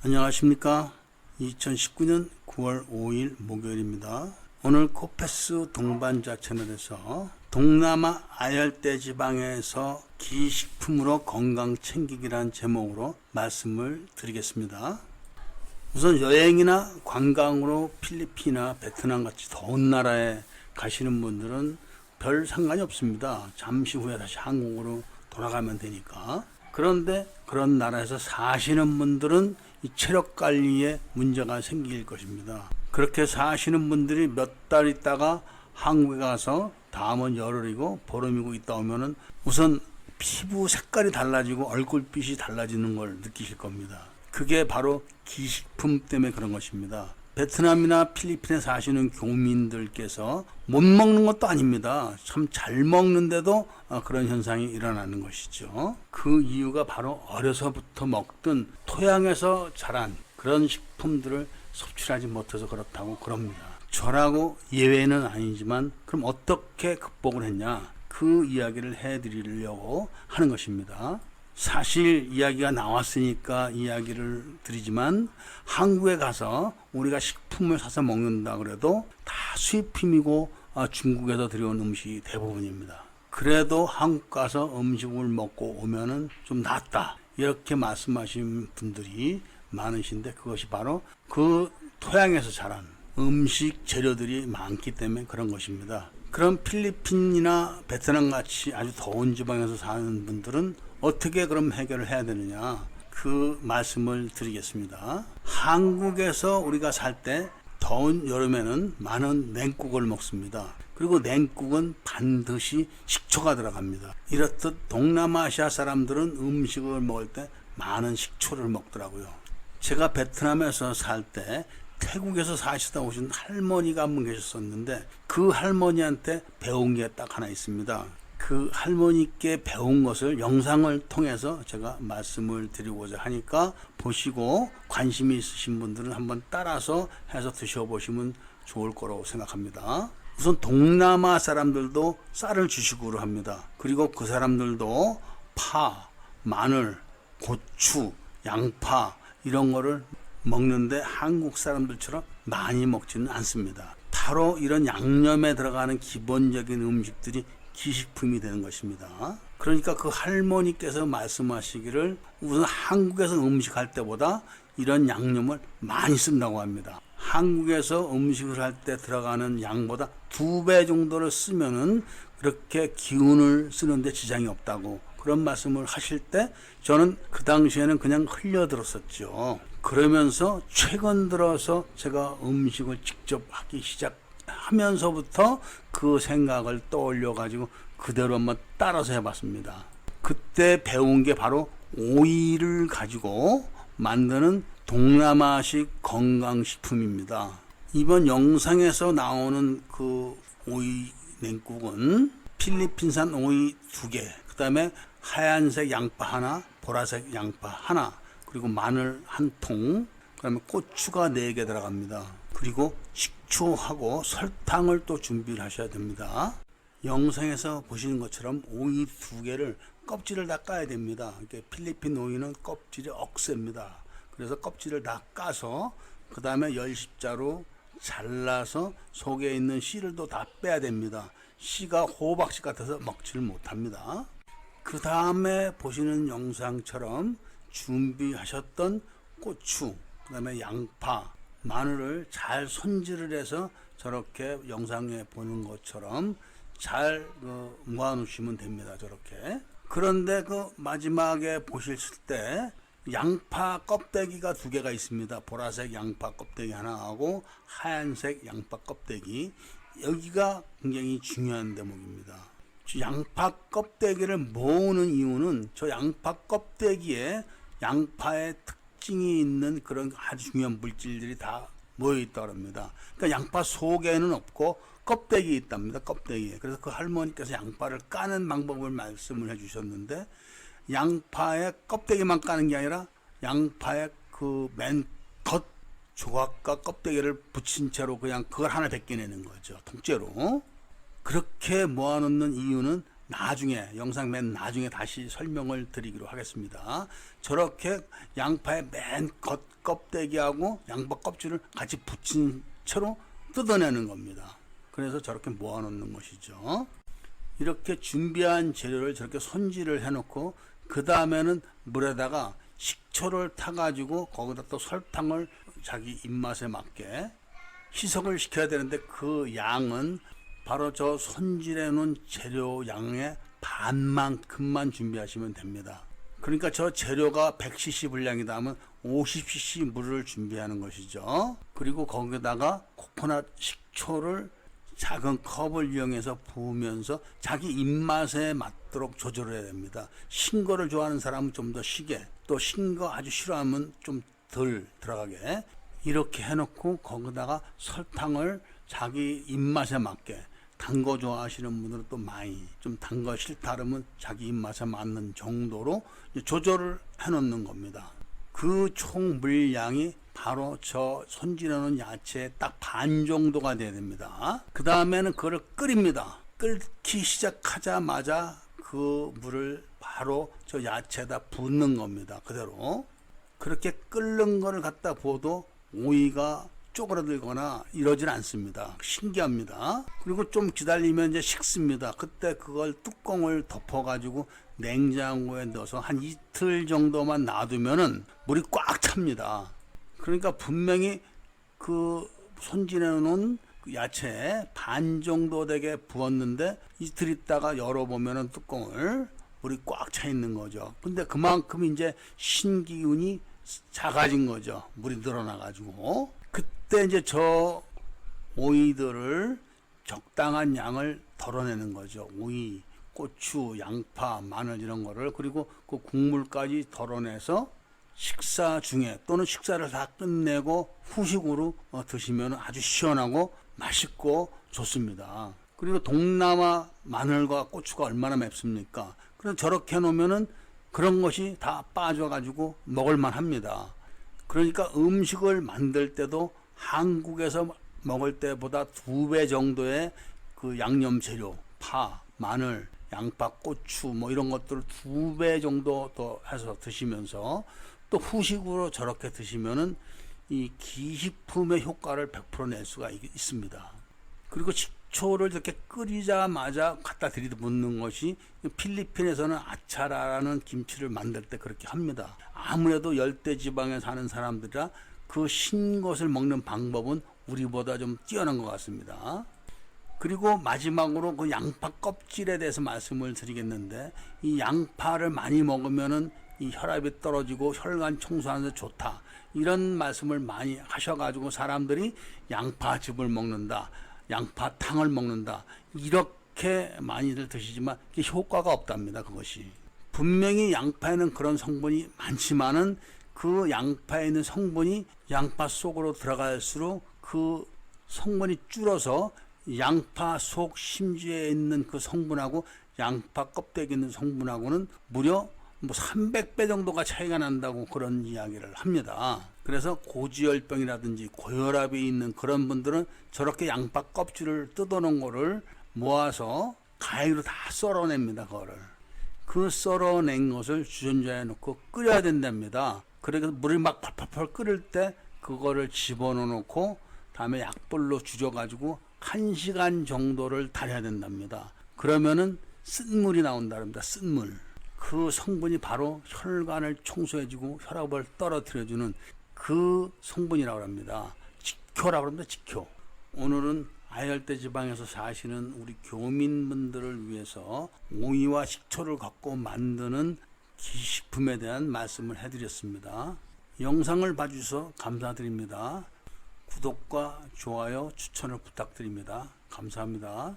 안녕하십니까. 2019년 9월 5일 목요일입니다. 오늘 코페스 동반자 채널에서 동남아 아열대 지방에서 기식품으로 건강 챙기기란 제목으로 말씀을 드리겠습니다. 우선 여행이나 관광으로 필리핀이나 베트남 같이 더운 나라에 가시는 분들은 별 상관이 없습니다. 잠시 후에 다시 한국으로 돌아가면 되니까. 그런데 그런 나라에서 사시는 분들은 이 체력 관리에 문제가 생길 것입니다. 그렇게 사시는 분들이 몇 달 있다가 한국에 가서 다음은 열흘이고 보름이고 있다 오면은 우선 피부 색깔이 달라지고 얼굴빛이 달라지는 걸 느끼실 겁니다. 그게 바로 기식품 때문에 그런 것입니다. 베트남이나 필리핀에 사시는 교민들께서 못 먹는 것도 아닙니다. 참 잘 먹는데도 그런 현상이 일어나는 것이죠. 그 이유가 바로 어려서부터 먹던 토양에서 자란 그런 식품들을 섭취하지 못해서 그렇다고 그럽니다. 저라고 예외는 아니지만 그럼 어떻게 극복을 했냐? 그 이야기를 해드리려고 하는 것입니다. 사실 이야기가 나왔으니까 이야기를 드리지만 한국에 가서 우리가 식품을 사서 먹는다 그래도 다 수입품이고 중국에서 들여온 음식이 대부분입니다. 그래도 한국 가서 음식을 먹고 오면은 좀 낫다 이렇게 말씀하신 분들이 많으신데 그것이 바로 그 토양에서 자란 음식 재료들이 많기 때문에 그런 것입니다. 그럼 필리핀이나 베트남 같이 아주 더운 지방에서 사는 분들은 어떻게 그럼 해결을 해야 되느냐 그 말씀을 드리겠습니다. 한국에서 우리가 살 때 더운 여름에는 많은 냉국을 먹습니다. 그리고 냉국은 반드시 식초가 들어갑니다. 이렇듯 동남아시아 사람들은 음식을 먹을 때 많은 식초를 먹더라고요. 제가 베트남에서 살 때 태국에서 사시다 오신 할머니가 한 분 계셨었는데 그 할머니한테 배운 게 딱 하나 있습니다. 그 할머니께 배운 것을 영상을 통해서 제가 말씀을 드리고자 하니까 보시고 관심이 있으신 분들은 한번 따라서 해서 드셔보시면 좋을 거라고 생각합니다. 우선 동남아 사람들도 쌀을 주식으로 합니다. 그리고 그 사람들도 파, 마늘, 고추, 양파 이런 거를 먹는데 한국 사람들처럼 많이 먹지는 않습니다. 바로 이런 양념에 들어가는 기본적인 음식들이 기식품이 되는 것입니다. 그러니까 그 할머니께서 말씀하시기를 우선 한국에서 음식할 때보다 이런 양념을 많이 쓴다고 합니다. 한국에서 음식을 할 때 들어가는 양보다 2배 정도를 쓰면은 그렇게 기운을 쓰는데 지장이 없다고 그런 말씀을 하실 때 저는 그 당시에는 그냥 흘려들었었죠. 그러면서 최근 들어서 제가 음식을 직접 하기 시작하면서부터 그 생각을 떠올려 가지고 그대로 한번 따라서 해봤습니다. 그때 배운 게 바로 오이를 가지고 만드는 동남아식 건강식품입니다. 이번 영상에서 나오는 그 오이 냉국은 필리핀산 오이 2개, 그 다음에 하얀색 양파 하나, 보라색 양파 하나, 그리고 마늘 1통, 그 다음에 고추가 4개 들어갑니다. 그리고 식초하고 설탕을 또 준비를 하셔야 됩니다. 영상에서 보시는 것처럼 오이 2개를 껍질을 다 까야 됩니다. 이렇게 필리핀 오이는 껍질이 억셉니다. 그래서 껍질을 다 까서 그 다음에 열십자로 잘라서 속에 있는 씨를도 다 빼야 됩니다. 씨가 호박씨 같아서 먹지를 못합니다. 그 다음에 보시는 영상처럼 준비하셨던 고추, 그 다음에 양파, 마늘을 잘 손질을 해서 저렇게 영상에 보는 것처럼 잘 모아 놓으시면 됩니다. 저렇게. 그런데 그 마지막에 보실 때 양파 껍데기가 2개가 있습니다. 보라색 양파 껍데기 하나하고 하얀색 양파 껍데기. 여기가 굉장히 중요한 대목입니다. 양파 껍데기를 모으는 이유는 저 양파 껍데기에 양파의 특징이 있는 그런 아주 중요한 물질들이 다 모여있다고 합니다. 그러니까 양파 속에는 없고 껍데기에 있답니다. 껍데기에. 그래서 그 할머니께서 양파를 까는 방법을 말씀을 해주셨는데 양파의 껍데기만 까는 게 아니라 양파의 그 맨 겉 조각과 껍데기를 붙인 채로 그냥 그걸 하나 벗겨내는 거죠. 통째로. 그렇게 모아놓는 이유는 나중에 영상 맨 나중에 다시 설명을 드리기로 하겠습니다. 저렇게 양파의 맨 껍데기하고 양파 껍질을 같이 붙인 채로 뜯어내는 겁니다. 그래서 저렇게 모아놓는 것이죠. 이렇게 준비한 재료를 저렇게 손질을 해놓고 그 다음에는 물에다가 식초를 타가지고 거기다 또 설탕을 자기 입맛에 맞게 희석을 시켜야 되는데 그 양은 바로 저 손질해 놓은 재료 양의 반만큼만 준비하시면 됩니다. 그러니까 저 재료가 100cc 분량이다 하면 50cc 물을 준비하는 것이죠. 그리고 거기다가 코코넛 식초를 작은 컵을 이용해서 부으면서 자기 입맛에 맞도록 조절을 해야 됩니다. 신 거를 좋아하는 사람은 좀 더 시게, 또 신 거 아주 싫어하면 좀 덜 들어가게 이렇게 해놓고 거기다가 설탕을 자기 입맛에 맞게, 단 거 좋아하시는 분들은 또 많이, 좀 단 거 싫다 그러면 자기 입맛에 맞는 정도로 조절을 해놓는 겁니다. 그 총 물량이 바로 저 손질해놓은 야채의 딱 반 정도가 돼야 됩니다. 그 다음에는 그걸 끓입니다. 끓기 시작하자마자 그 물을 바로 저 야채에다 붓는 겁니다. 그대로. 그렇게 끓는 거를 갖다 부어도 오이가 쪼그라들거나 이러질 않습니다. 신기합니다. 그리고 좀 기다리면 이제 식습니다. 그때 그걸 뚜껑을 덮어가지고 냉장고에 넣어서 한 이틀 정도만 놔두면은 물이 꽉 찹니다. 그러니까 분명히 그 손질해 놓은 야채에 반 정도 되게 부었는데 이틀 있다가 열어보면은 뚜껑을 물이 꽉 차 있는 거죠. 근데 그만큼 이제 신기운이 작아진 거죠. 물이 늘어나가지고. 그때 이제 저 오이들을 적당한 양을 덜어내는 거죠. 오이, 고추, 양파, 마늘 이런 거를, 그리고 그 국물까지 덜어내서 식사 중에 또는 식사를 다 끝내고 후식으로 드시면 아주 시원하고 맛있고 좋습니다. 그리고 동남아 마늘과 고추가 얼마나 맵습니까? 그래서 저렇게 해놓으면은 그런 것이 다 빠져가지고 먹을만 합니다. 그러니까 음식을 만들 때도 한국에서 먹을 때보다 2배 정도의 그 양념 재료, 파, 마늘, 양파, 고추 뭐 이런 것들을 2배 정도 더 해서 드시면서 또 후식으로 저렇게 드시면은 이 기식품의 효과를 100% 낼 수가 있습니다. 그리고 식초를 이렇게 끓이자마자 갖다 들이붓는 것이 필리핀에서는 아차라라는 김치를 만들 때 그렇게 합니다. 아무래도 열대지방에 사는 사람들이라 그 신 것을 먹는 방법은 우리보다 좀 뛰어난 것 같습니다. 그리고 마지막으로 그 양파 껍질에 대해서 말씀을 드리겠는데, 이 양파를 많이 먹으면은 이 혈압이 떨어지고 혈관 청소하는 데 좋다, 이런 말씀을 많이 하셔가지고 사람들이 양파즙을 먹는다, 양파탕을 먹는다 이렇게 많이들 드시지만 그게 효과가 없답니다. 그것이 분명히 양파에는 그런 성분이 많지만은 그 양파에 있는 성분이 양파 속으로 들어갈수록 그 성분이 줄어서 양파 속 심지에 있는 그 성분하고 양파 껍데기에 있는 성분하고는 무려 300배 정도가 차이가 난다고 그런 이야기를 합니다. 그래서 고지혈병이라든지 고혈압이 있는 그런 분들은 저렇게 양파 껍질을 뜯어놓은 거를 모아서 가위로 다 썰어냅니다. 그거를. 그 썰어낸 것을 주전자에 넣고 끓여야 된답니다. 그래서 물이 막 펄펄펄 끓을 때 그거를 집어넣고 다음에 약불로 죽여가지고 1시간 정도를 달여야 된답니다. 그러면은 쓴물이 나온답니다. 쓴물. 그 성분이 바로 혈관을 청소해주고 혈압을 떨어뜨려주는 그 성분이라고 합니다. 직효라고 합니다. 직효. 오늘은 아열대 지방에서 사시는 우리 교민분들을 위해서 오이와 식초를 갖고 만드는 기식품에 대한 말씀을 해드렸습니다. 영상을 봐주셔서 감사드립니다. 구독과 좋아요, 추천을 부탁드립니다. 감사합니다.